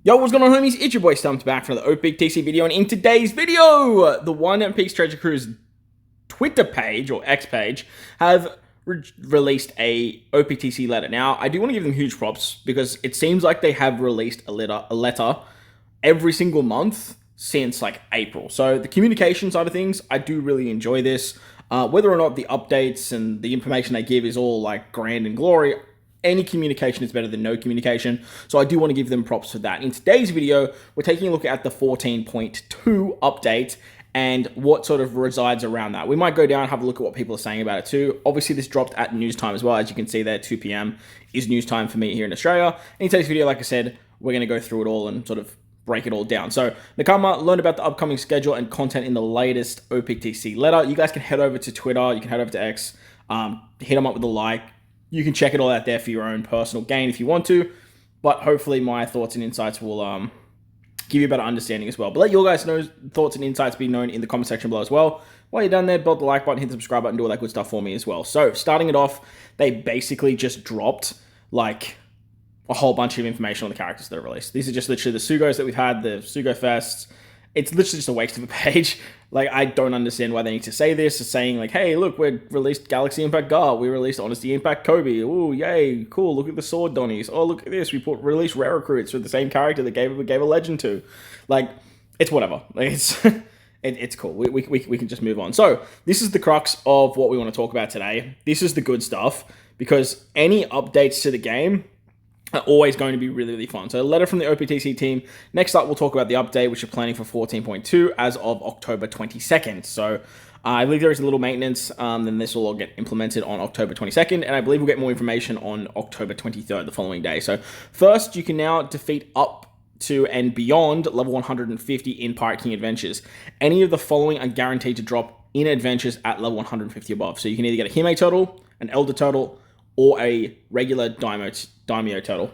Yo, what's going on, homies? It's your boy Stumped back for the OPTC video, and in today's video, the One Piece Treasure Cruise Twitter page, or X page, have released a OPTC letter. Now, I do want to give them huge props, because it seems like they have released a letter every single month since, like, April. So, the communication side of things, I do really enjoy this. Whether or not the updates and the information they give is all, like, grand and glory, any communication is better than no communication, so I do want to give them props for that. In today's video, we're taking a look at the 14.2 update and what sort of resides around that. We might go down and have a look at what people are saying about it too. Obviously, this dropped at news time as well. As you can see there, 2 p.m. is news time for me here in Australia. In today's video, like I said, we're going to go through it all and sort of break it all down. So, Nakama learned about the upcoming schedule and content in the latest OPTC letter. You guys can head over to Twitter, you can head over to X, hit them up with a like. You can check it all out there for your own personal gain if you want to, but hopefully my thoughts and insights will give you a better understanding as well. But let you guys know, thoughts and insights be known in the comment section below as well. While you're done there, build the like button, hit the subscribe button, do all that good stuff for me as well. So, starting it off, they basically just dropped, like, a whole bunch of information on the characters that are released. These are just literally the Sugos that we've had, the Sugo Fests. It's literally just a waste of a page. Like, I don't understand why they need to say this. It's saying, like, hey, look, we released Galaxy Impact Gar. We released Honesty Impact Kobe. Ooh, yay, cool. Look at the Sword Donnies. Oh, look at this. We released rare recruits with the same character that we gave a legend to. Like, it's whatever. Like, it's cool. We can just move on. So, this is the crux of what we want to talk about today. This is the good stuff, because any updates to the game are always going to be really, really fun. So, a letter from the OPTC team. Next up, we'll talk about the update, which are planning for 14.2 as of October 22nd. So, I believe there is a little maintenance, then this will all get implemented on October 22nd, and I believe we'll get more information on October 23rd, the following day. So, first, you can now defeat up to and beyond level 150 in Pirate King Adventures. Any of the following are guaranteed to drop in Adventures at level 150 above. So, you can either get a Hime Turtle, an Elder Turtle, or a regular Daimyo Turtle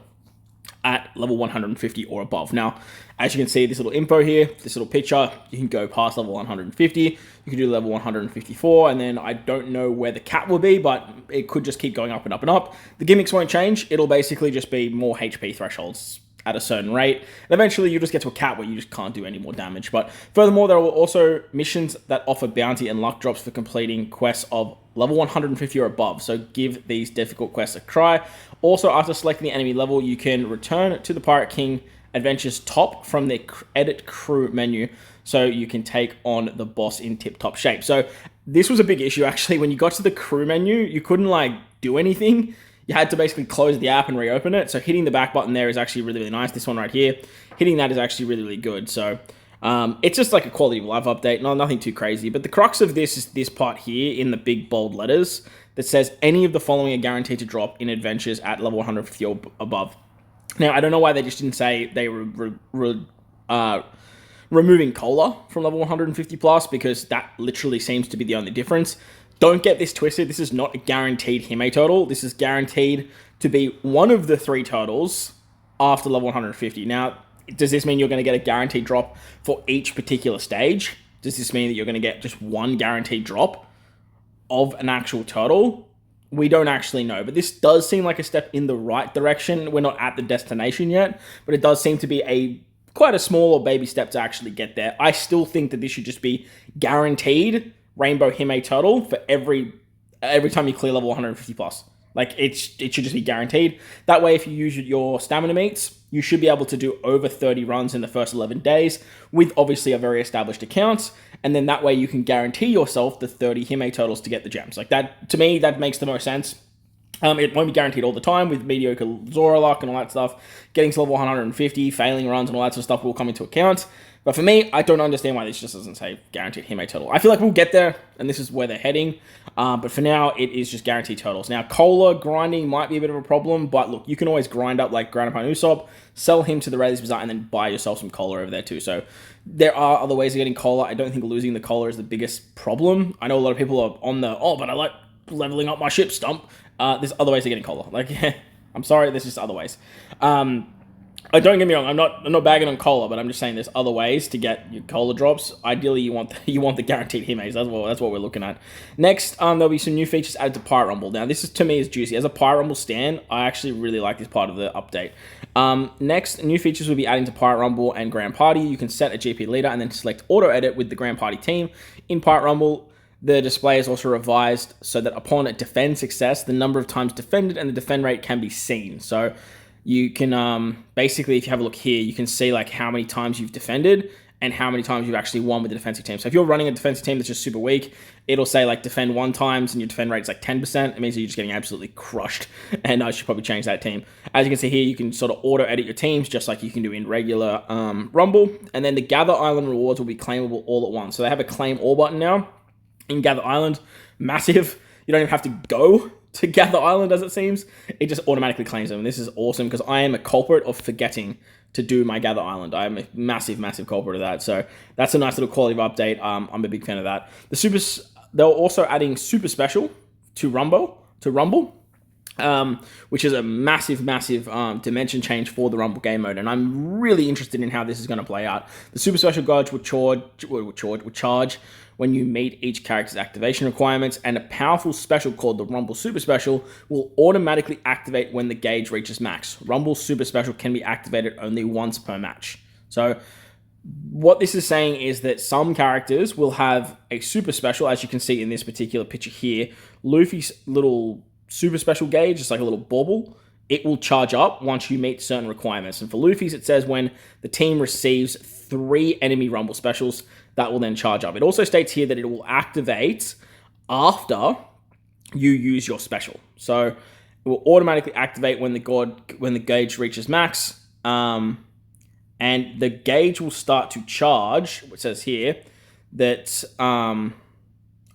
at level 150 or above. Now, as you can see, this little info here, this little picture, you can go past level 150, you can do level 154, and then I don't know where the cap will be, but it could just keep going up and up and up. The gimmicks won't change, it'll basically just be more HP thresholds at a certain rate, and eventually you just get to a cap where you just can't do any more damage. But furthermore, there are also missions that offer bounty and luck drops for completing quests of level 150 or above, so give these difficult quests a try. Also, after selecting the enemy level, you can return to the Pirate King Adventures top from the edit crew menu, so you can take on the boss in tip-top shape. So this was a big issue, actually. When you got to the crew menu, you couldn't, like, do anything. You had to basically close the app and reopen it. So hitting the back button there is actually really, really nice. This one right here, hitting that is actually really, really good. So it's just like a quality of life update. Nothing too crazy. But the crux of this is this part here in the big bold letters that says any of the following are guaranteed to drop in Adventures at level 150 or above. Now, I don't know why they just didn't say they were removing Cola from level 150 plus, because that literally seems to be the only difference. Don't get this twisted. This is not a guaranteed Hime Turtle. This is guaranteed to be one of the 3 turtles after level 150. Now, does this mean you're going to get a guaranteed drop for each particular stage? Does this mean that you're going to get just one guaranteed drop of an actual turtle? We don't actually know, but this does seem like a step in the right direction. We're not at the destination yet, but it does seem to be quite a small or baby step to actually get there. I still think that this should just be guaranteed Rainbow Hime Turtle for every time you clear level 150 plus. Like, it should just be guaranteed. That way, if you use your stamina meats, you should be able to do over 30 runs in the first 11 days with obviously a very established account. And then that way you can guarantee yourself the 30 Hime Turtles to get the gems. Like, that, to me, that makes the most sense. It won't be guaranteed all the time with mediocre Zora luck and all that stuff. Getting to level 150, failing runs and all that sort of stuff will come into account. But for me, I don't understand why this just doesn't say guaranteed Hime Turtle. I feel like we'll get there, and this is where they're heading. But for now, it is just guaranteed turtles. Now, Cola grinding might be a bit of a problem, but look, you can always grind up like Grand Upon Usopp, sell him to the Rayleigh's Bazaar, and then buy yourself some Cola over there too. So there are other ways of getting Cola. I don't think losing the Cola is the biggest problem. I know a lot of people are on the, but I like leveling up my ship stump. There's other ways of getting Cola. Like, I'm sorry, there's just other ways. Don't get me wrong. I'm not bagging on cola, but I'm just saying there's other ways to get your cola drops. Ideally, you want the guaranteed Himes. That's what we're looking at. Next, there'll be some new features added to Pirate Rumble. Now, this is to me is juicy. As a Pirate Rumble stan, I actually really like this part of the update. Next, new features will be adding to Pirate Rumble and Grand Party. You can set a GP leader and then select auto edit with the Grand Party team in Pirate Rumble. The display is also revised so that upon a defend success, the number of times defended and the defend rate can be seen. So you can basically, if you have a look here, you can see like how many times you've defended and how many times you've actually won with the defensive team. So if you're running a defensive team that's just super weak, it'll say like defend 1 times and your defend rate's like 10%. It means that you're just getting absolutely crushed, and I should probably change that team. As you can see here, you can sort of auto edit your teams just like you can do in regular Rumble. And then the Gather Island rewards will be claimable all at once. So they have a claim all button now in Gather Island. Massive. You don't even have to go to Gather Island, as it seems. It just automatically claims them. And this is awesome because I am a culprit of forgetting to do my Gather Island. I am a massive, massive culprit of that. So that's a nice little quality of update. I'm a big fan of that. They're also adding Super Special to Rumble, which is a massive, massive dimension change for the Rumble game mode. And I'm really interested in how this is going to play out. The Super Special gauge would charge when you meet each character's activation requirements, and a powerful special called the Rumble Super Special will automatically activate when the gauge reaches max. Rumble Super Special can be activated only once per match. So what this is saying is that some characters will have a Super Special, as you can see in this particular picture here. Luffy's little Super Special gauge, it's like a little bauble. It will charge up once you meet certain requirements. And for Luffy's, it says when the team receives 3 enemy Rumble Specials, that will then charge up. It also states here that it will activate after you use your special. So it will automatically activate when the gauge reaches max. And the gauge will start to charge, it says here, that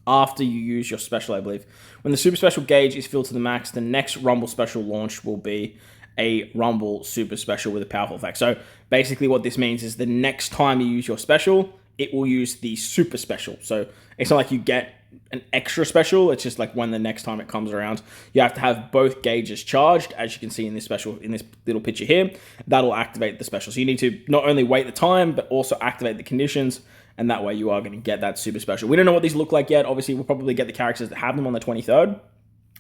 after you use your special, I believe. When the Super Special gauge is filled to the max, the next Rumble Special launch will be a Rumble Super Special with a powerful effect. So basically what this means is the next time you use your special, it will use the Super Special. So it's not like you get an extra special. It's just like when the next time it comes around, you have to have both gauges charged, as you can see in this little picture here. That'll activate the special. So you need to not only wait the time, but also activate the conditions, and that way you are going to get that Super Special. We don't know what these look like yet. Obviously, we'll probably get the characters that have them on the 23rd,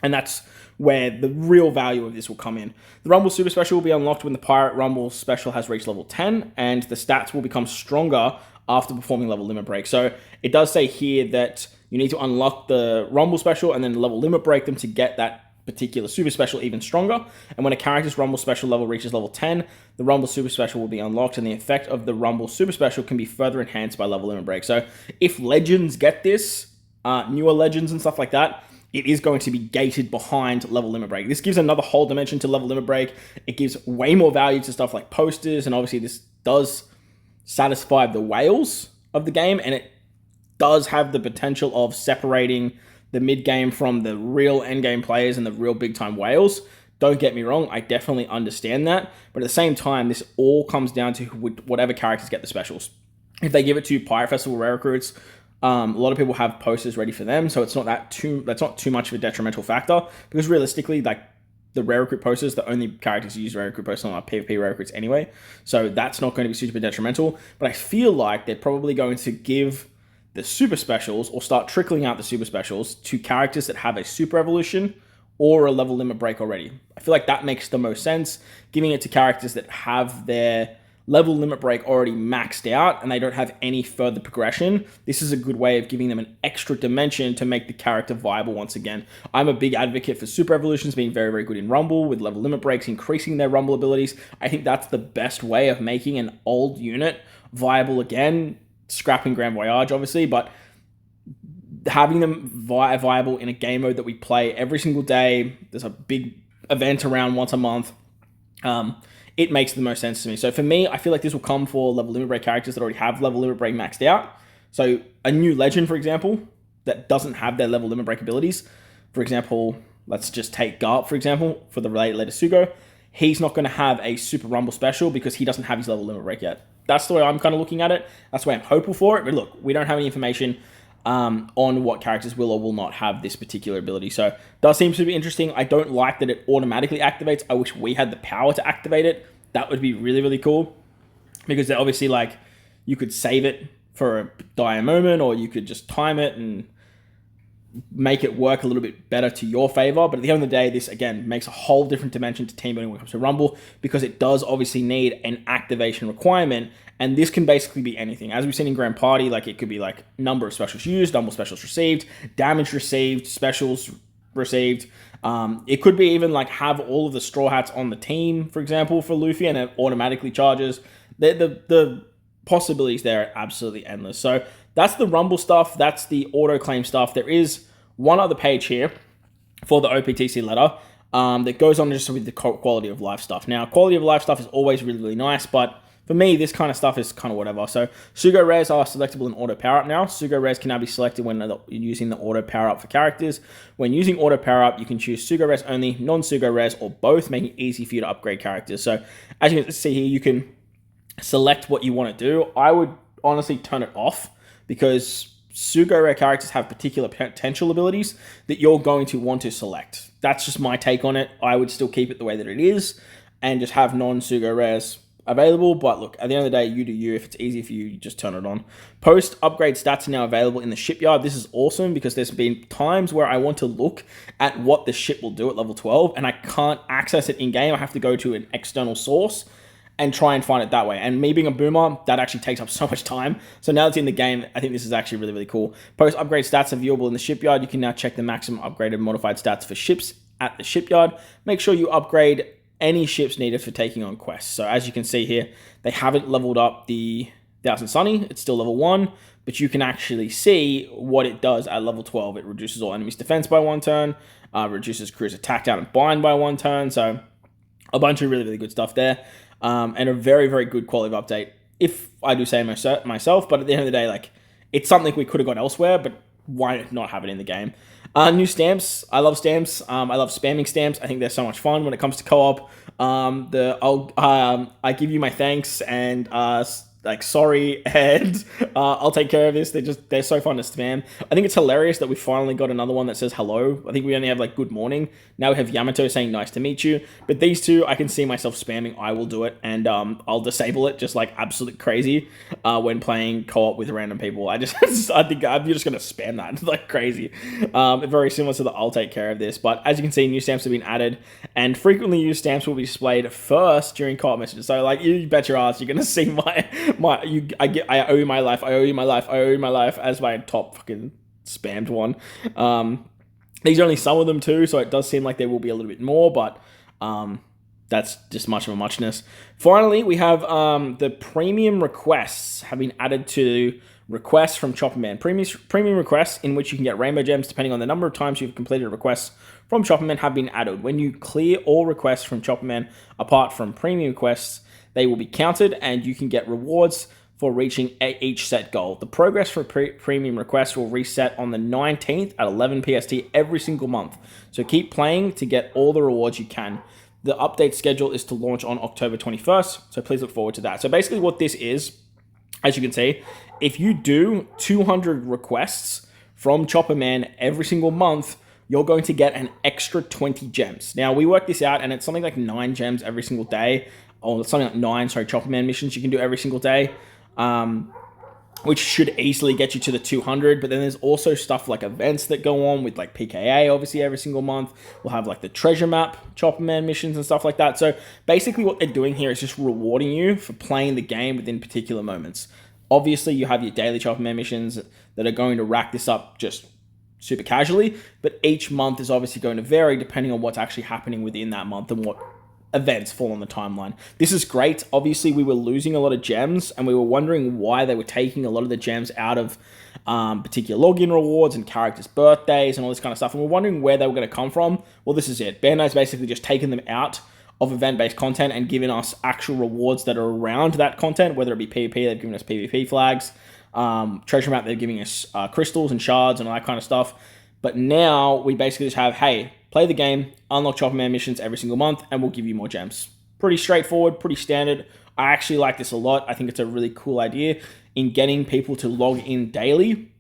and that's where the real value of this will come in. The Rumble Super Special will be unlocked when the Pirate Rumble Special has reached level 10, and the stats will become stronger after performing level limit break. So it does say here that you need to unlock the Rumble Special and then level limit break them to get that particular Super Special even stronger. And when a character's Rumble Special level reaches level 10, the Rumble Super Special will be unlocked, and the effect of the Rumble Super Special can be further enhanced by level limit break. So if Legends get this, newer Legends and stuff like that, it is going to be gated behind level limit break. This gives another whole dimension to level limit break. It gives way more value to stuff like posters, and obviously this does satisfy the whales of the game, and it does have the potential of separating the mid-game from the real end-game players and the real big-time whales. Don't get me wrong, I definitely understand that, but at the same time, this all comes down to whatever characters get the specials. If they give it to Pirate Festival rare recruits, a lot of people have posters ready for them, so it's not that's not too much of a detrimental factor, because realistically, like, the rare recruit posters, the only characters who use rare recruit posters are PvP rare recruits anyway, so that's not going to be super detrimental. But I feel like they're probably going to give the super specials, or start trickling out the super specials, to characters that have a super evolution or a level limit break already. I feel like that makes the most sense, giving it to characters that have their level limit break already maxed out and they don't have any further progression. This is a good way of giving them an extra dimension to make the character viable once again. I'm a big advocate for super evolutions being very, very good in Rumble, with level limit breaks increasing their Rumble abilities. I think that's the best way of making an old unit viable again, scrapping Grand Voyage obviously, but having them viable in a game mode that we play every single day. There's a big event around once a month. It makes the most sense to me. So for me, I feel like this will come for level limit break characters that already have level limit break maxed out. So a new legend, for example, that doesn't have their level limit break abilities. For example, let's just take Garp, for example, for the related letter Sugo. He's not going to have a Super Rumble special because he doesn't have his level limit break yet. That's the way I'm kind of looking at it. That's the way I'm hopeful for it. But look, we don't have any information on what characters will or will not have this particular ability. So it does seem to be interesting. I don't like that it automatically activates. I wish we had the power to activate it that would be really, really cool. Because they're obviously like, you could save it for a dire moment, or you could just time it and make it work a little bit better to your favor. But at the end of the day, this again makes a whole different dimension to team building when it comes to Rumble, because it does obviously need an activation requirement, and this can basically be anything. As we've seen in Grand Party, like it could be like number of specials used, number of specials received, damage received, specials received. It could be even like have all of the Straw Hats on the team, for example, for Luffy, and it automatically charges. The possibilities there are absolutely endless. So that's the Rumble stuff. That's the auto claim stuff. There is one other page here for the OPTC letter that goes on just with the quality of life stuff. Now, quality of life stuff is always really, really nice, but for me, this kind of stuff is kind of whatever. So Sugo Rares are selectable in auto power-up now. Sugo Rares can now be selected when you're using the auto power-up for characters. When using auto power-up, you can choose Sugo Rares only, non-Sugo Rares, or both, making it easy for you to upgrade characters. So as you can see here, you can select what you want to do. I would honestly turn it off, because Sugo Rare characters have particular potential abilities that you're going to want to select. That's just my take on it. I would still keep it the way that it is and just have non-Sugo Rares available. But look, at the end of the day, you do you. If it's easy for you, you just turn it on. Post upgrade stats are now available in the shipyard. This is awesome, because there's been times where I want to look at what the ship will do at level 12 and I can't access it in game. I have to go to an external source and try and find it that way. And me being a boomer, that actually takes up so much time. So now it's in the game, I think this is actually really, really cool. Post upgrade stats are viewable in the shipyard. You can now check the maximum upgraded modified stats for ships at the shipyard. Make sure you upgrade any ships needed for taking on quests. So as you can see here, they haven't leveled up the Thousand Sunny. It's still level 1, but you can actually see what it does at level 12. It reduces all enemies' defense by 1 turn, reduces crew's attack down and bind by 1 turn. So a bunch of really, really good stuff there. And a very, very good quality of update, if I do say myself. But at the end of the day, like, it's something we could have got elsewhere, but why not have it in the game? New stamps. I love stamps. I love spamming stamps. I think they're so much fun when it comes to co-op. I give you my thanks and like sorry, and I'll take care of this. They're so fun to spam. I think it's hilarious that we finally got another one that says hello. I think we only have like good morning. Now we have Yamato saying nice to meet you. But these two, I can see myself spamming. I will do it, and I'll disable it just like absolute crazy when playing co-op with random people. I think I'm just gonna spam that like crazy. Very similar to the I'll take care of this. But as you can see, new stamps have been added, and frequently used stamps will be displayed first during co-op messages. So like you bet your ass, you're gonna see I owe you my life, I owe you my life, I owe you my life as my top fucking spammed one. These are only some of them too, so it does seem like there will be a little bit more, but that's just much of a muchness. Finally, we have the premium requests have been added to requests from Chopper Man. Premium requests, in which you can get rainbow gems depending on the number of times you've completed requests from Chopper Man, have been added. When you clear all requests from Chopper Man apart from premium requests, they will be counted, and you can get rewards for reaching each set goal. The progress for premium requests will reset on the 19th at 11 PST every single month. So keep playing to get all the rewards you can. The update schedule is to launch on October 21st, so please look forward to that. So basically what this is, as you can see, if you do 200 requests from Chopper Man every single month, you're going to get an extra 20 gems. Now, we worked this out, and it's something like 9 gems every single day, or something like 9, Chopper Man missions you can do every single day, which should easily get you to the 200. But then there's also stuff like events that go on with like PKA, obviously, every single month. We'll have like the treasure map, Chopper Man missions and stuff like that. So basically what they're doing here is just rewarding you for playing the game within particular moments. Obviously, you have your daily Chopper Man missions that are going to rack this up just super casually, but each month is obviously going to vary depending on what's actually happening within that month and what events fall on the timeline. This is great. Obviously, we were losing a lot of gems, and we were wondering why they were taking a lot of the gems out of particular login rewards and characters' birthdays and all this kind of stuff, and we're wondering where they were going to come from. Well, this is it. Bandai's basically just taken them out of event-based content and given us actual rewards that are around that content, whether it be PvP, they've given us PvP flags, treasure map, they're giving us crystals and shards and all that kind of stuff. But now we basically just have, hey, play the game, unlock Chopper Man missions every single month, and we'll give you more gems. Pretty straightforward, pretty standard. I actually like this a lot. I think it's a really cool idea in getting people to log in daily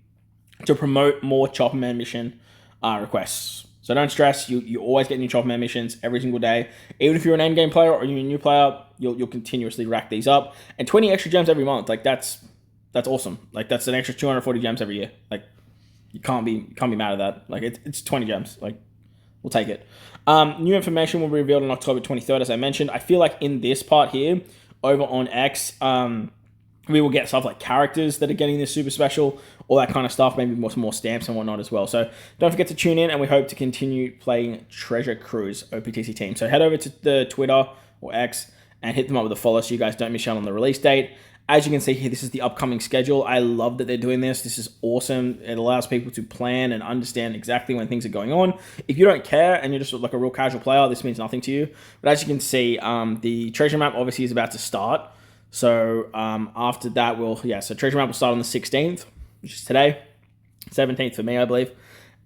to promote more Chopper Man mission requests. So don't stress. You always get new Chopper Man missions every single day. Even if you're an endgame player or you're a new player, you'll continuously rack these up. And 20 extra gems every month. Like that's awesome. Like that's an extra 240 gems every year. Like you can't be mad at that. Like it's 20 gems. Like we'll take it. New information will be revealed on October 23rd, as I mentioned. I feel like in this part here, over on X, we will get stuff like characters that are getting this super special, all that kind of stuff, maybe more stamps and whatnot as well. So don't forget to tune in, and we hope to continue playing Treasure Cruise OPTC team. So head over to the Twitter or X and hit them up with a follow so you guys don't miss out on the release date. As you can see here, this is the upcoming schedule. I love that they're doing this. This is awesome. It allows people to plan and understand exactly when things are going on. If you don't care and you're just like a real casual player, this means nothing to you. But as you can see, the treasure map obviously is about to start. So after that, so treasure map will start on the 16th, which is today. 17th for me, I believe.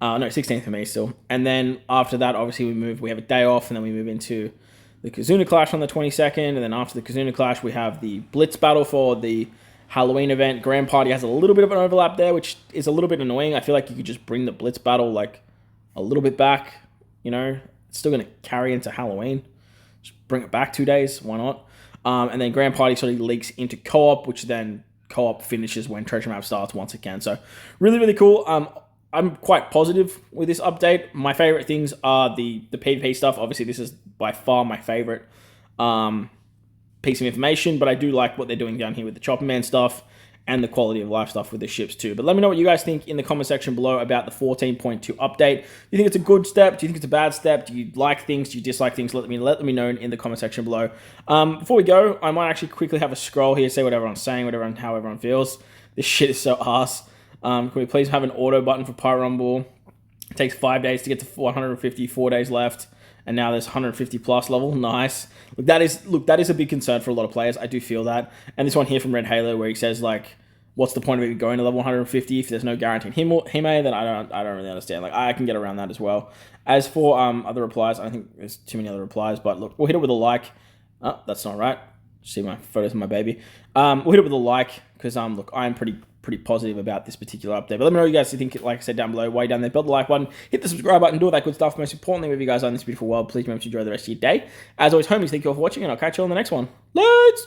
No, 16th for me still. And then after that, obviously we have a day off, and then we move into the Kizuna Clash on the 22nd, and then after the Kizuna Clash, we have the Blitz Battle for the Halloween event. Grand Party has a little bit of an overlap there, which is a little bit annoying. I feel like you could just bring the Blitz Battle like a little bit back, you know? It's still going to carry into Halloween. Just bring it back 2 days, why not? And then Grand Party sort of leaks into co-op, which then co-op finishes when Treasure Map starts once again. So really, really cool. I'm quite positive with this update. My favorite things are the PvP stuff. Obviously, this is by far my favorite piece of information, but I do like what they're doing down here with the Chopper Man stuff and the quality of life stuff with the ships too. But let me know what you guys think in the comment section below about the 14.2 update. Do you think it's a good step? Do you think it's a bad step? Do you like things? Do you dislike things? Let me know in the comment section below. Before we go, I might actually quickly have a scroll here, say what everyone's saying, how everyone feels. This shit is so arse. Can we please have an auto button for Pyro Rumble? It takes 5 days to get to 150, 4 days left. And now there's 150 plus level. Nice. Look, that is a big concern for a lot of players. I do feel that. And this one here from Red Halo where he says, like, what's the point of even going to level 150 if there's no guaranteed him, then I don't really understand. Like, I can get around that as well. As for other replies, I don't think there's too many other replies, but look, we'll hit it with a like. Oh, that's not right. See my photos of my baby. We'll hit it with a like because look, I'm pretty positive about this particular update. But let me know what you guys think, like I said down below, way down there. Build the like button, hit the subscribe button, do all that good stuff. Most importantly, wherever you guys are in this beautiful world, please remember to enjoy the rest of your day. As always, homies, thank you all for watching, and I'll catch you on the next one. Let's